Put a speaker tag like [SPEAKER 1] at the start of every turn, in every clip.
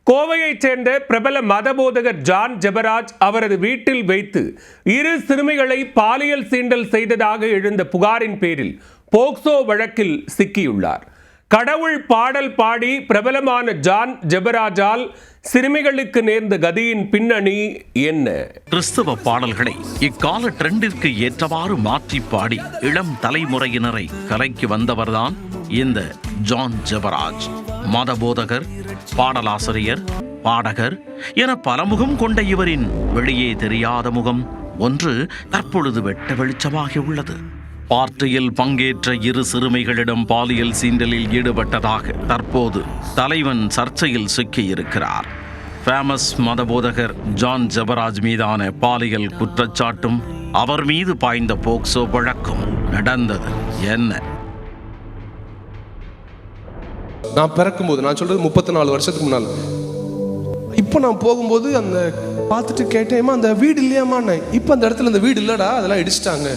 [SPEAKER 1] கோவையைச் சேர்ந்த பிரபல மதபோதகர் ஜான் ஜெபராஜ் அவரது வீட்டில் வைத்து 2 சிறுமிகளை பாலியல் சீண்டல் செய்ததாக எழுந்த புகாரின் பேரில் போக்சோ வழக்கில் சிக்கியுள்ளார். கடவுள் பாடல் பாடி பிரபலமான ஜான் ஜெபராஜால் சிறுமிகளுக்கு நேர்ந்த கதியின் பின்னணி என்ன?
[SPEAKER 2] கிறிஸ்தவ பாடல்களை இக்கால ட்ரெண்டிற்கு ஏற்றவாறு மாற்றி பாடி இளம் தலைமுறையினரை கலைக்கு வந்தவர்தான் இந்த ஜான் ஜெபராஜ். மதபோதகர், பாடலாசிரியர், பாடகர் என பலமுகம் கொண்ட இவரின் வெளியே தெரியாத முகம் ஒன்று தற்பொழுது வெட்ட வெளிச்சமாகி உள்ளது. பார்ட்டியில் பங்கேற்ற 2 சிறுமிகளிடம் பாலியல் சீண்டலில் ஈடுபட்டதாக தற்போது தலைவன் சர்ச்சையில் சிக்கியிருக்கிறார். ஃபேமஸ் மதபோதகர் ஜான் ஜெபராஜ் மீதான பாலியல் குற்றச்சாட்டும் அவர் மீது பாய்ந்த போக்சோ வழக்கும் நடந்தது என்ன?
[SPEAKER 3] நான் பிறக்கும்போது, நான் சொல்றது 34 வருஷத்துக்கு முன்னால், இப்போ நான் போகும்போது அந்த பார்த்துட்டு கேட்டேம்மா அந்த வீடு இல்லையாம்மா. இப்போ அந்த இடத்துல அந்த வீடு இல்லடா, அதெல்லாம் இடிச்சிட்டாங்க.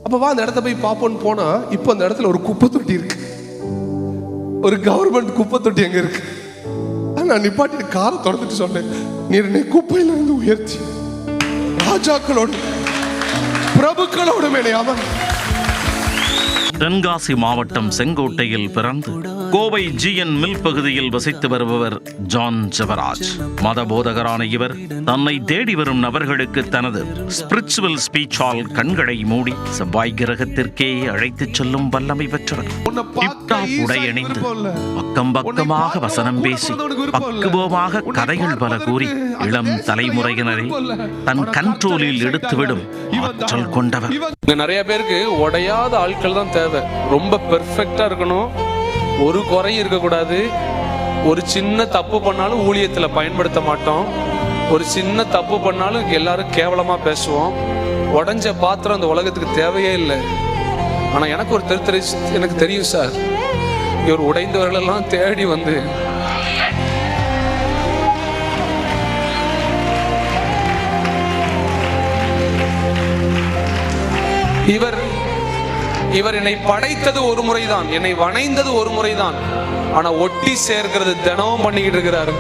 [SPEAKER 3] அப்போ வா அந்த இடத்த போய் பார்ப்போன்னு போனா இப்போ அந்த இடத்துல ஒரு குப்பை தொட்டி இருக்கு. ஒரு கவர்மெண்ட் குப்பை தொட்டி எங்க இருக்கு. நான் நிப்பாட்டி காரை திறந்துட்டு சொன்னேன், நீ குப்பையில இருந்து உயர்த்தி ராஜாக்களோடு பிரபுக்களோடு மேலே அவன்.
[SPEAKER 2] தென்காசி மாவட்டம் செங்கோட்டையில் பிறந்து கோவை GN மில் பகுதியில் வசித்து வருபவர் ஜான் ஜெபராஜ். மதபோதகரான இவர் தன்னை தேடி வரும் நபர்களுக்கு தனது ஸ்பிரிச்சுவல் ஸ்பீச்சால் கண்களை மூடி செவ்வாய் கிரகத்திற்கே அழைத்துச் செல்லும் வல்லமை பெற்றவர். டிப்டாப் உடையணிந்து பக்கம் பக்கமாக வசனம் பேசி பக்குவமாக கதைகள் பல கூறி இளம் தலைமுறையினரை தன் கண்ட்ரோலில் எடுத்துவிடும் ஆற்றல் கொண்டவர்.
[SPEAKER 4] நிறைய பேருக்கு உடையாத ஆட்கள் தான் தேவை. ரொம்ப பெர்ஃபெக்டா இருக்கணும், ஒரு குறை இருக்கக்கூடாது. ஒரு சின்ன தப்பு பண்ணாலும் ஊழியத்தில் பயன்படுத்த மாட்டோம். ஒரு சின்ன தப்பு பண்ணாலும் எல்லாரும் கேவலமா பேசுவோம். உடஞ்ச பாத்திரம் அந்த உலகத்துக்கு தேவையே இல்லை. ஆனா எனக்கு ஒரு எனக்கு தெரியும் சார், இவர் உடைந்தவர்களெல்லாம் தேடி வந்து இவர் என்னை படைத்தது ஒரு முறைதான், என்னை வணைந்தது ஒரு முறைதான். ஆனா ஒட்டி சேர்க்கிறது தினமும் பண்ணிக்கிட்டு இருக்கிறாரு.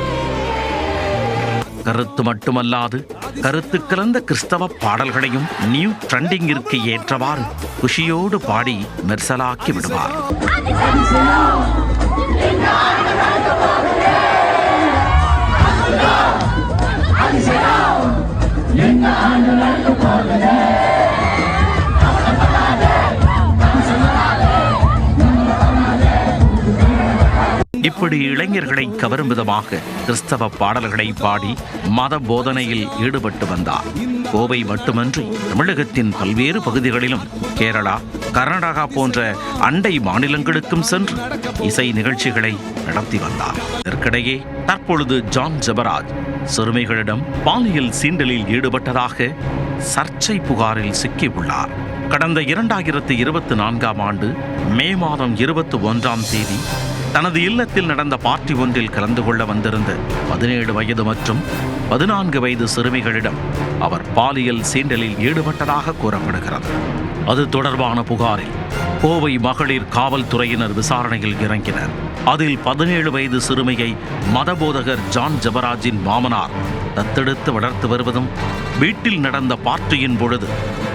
[SPEAKER 2] கருத்து மட்டுமல்லாது கருத்து கலந்த கிறிஸ்தவ பாடல்களையும் நியூ ட்ரெண்டிங்கிற்கு ஏற்றவாறு குஷியோடு பாடி மெர்சலாக்கி விடுவார். இப்படி இளைஞர்களை கவரும் விதமாக கிறிஸ்தவ பாடல்களை பாடி மத போதனையில் ஈடுபட்டு வந்தார். கோவை மட்டுமன்றி தமிழகத்தின் பல்வேறு பகுதிகளிலும் கேரளா, கர்நாடகா போன்ற அண்டை மாநிலங்களுக்கும் சென்று இசை நிகழ்ச்சிகளை நடத்தி வந்தார். இதற்கிடையே தற்பொழுது ஜான் ஜெபராஜ் சிறுமிகளிடம் பாலியல் சீண்டலில் ஈடுபட்டதாக சர்ச்சை புகாரில் சிக்கியுள்ளார். கடந்த 2024ஆம் ஆண்டு மே மாதம் 21ஆம் தேதி தனது இல்லத்தில் நடந்த பார்ட்டி ஒன்றில் கலந்து கொள்ள வந்திருந்த 17 வயது மற்றும் 14 வயது சிறுமிகளிடம் அவர் பாலியல் சீண்டலில் ஈடுபட்டதாக கூறப்படுகிறது. அது தொடர்பான புகாரில் கோவை மகளிர் காவல்துறையினர் விசாரணையில் இறங்கினர். அதில் 17 வயது சிறுமியை மதபோதகர் ஜான் ஜெபராஜின் மாமனார் தத்தெடுத்து வளர்த்து வருவதும், வீட்டில் நடந்த பார்ட்டியின் பொழுது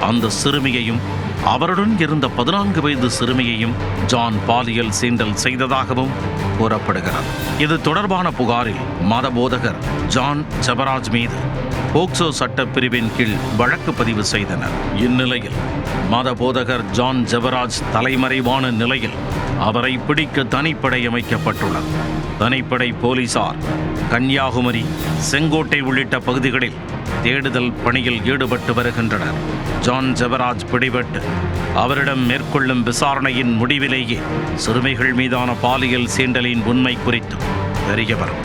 [SPEAKER 2] அந்த சிறுமியையும் அவருடன் இருந்த 14 வயது சிறுமியையும் ஜான் பாலியல் சீண்டல் செய்ததாகவும் கூறப்படுகிறது. இது தொடர்பான புகாரில் மதபோதகர் ஜான் ஜெபராஜ் மீது போக்சோ சட்டப்பிரிவின் கீழ் வழக்கு பதிவு செய்தனர். இந்நிலையில் மதபோதகர் ஜான் ஜெபராஜ் தலைமறைவான நிலையில் அவரை பிடிக்க தனிப்படை அமைக்கப்பட்டுள்ளது. தனிப்படை போலீசார் கன்னியாகுமரி, செங்கோட்டை உள்ளிட்ட பகுதிகளில் தேடுதல் பணியில் ஈடுபட்டு வருகின்றனர். ஜான் ஜெபராஜ் பிடிபட்டு அவரிடம் மேற்கொள்ளும் விசாரணையின் முடிவிலேயே சிறுமிகள் மீதான பாலியல் சீண்டலின் உண்மை குறித்து தெரியவரும்.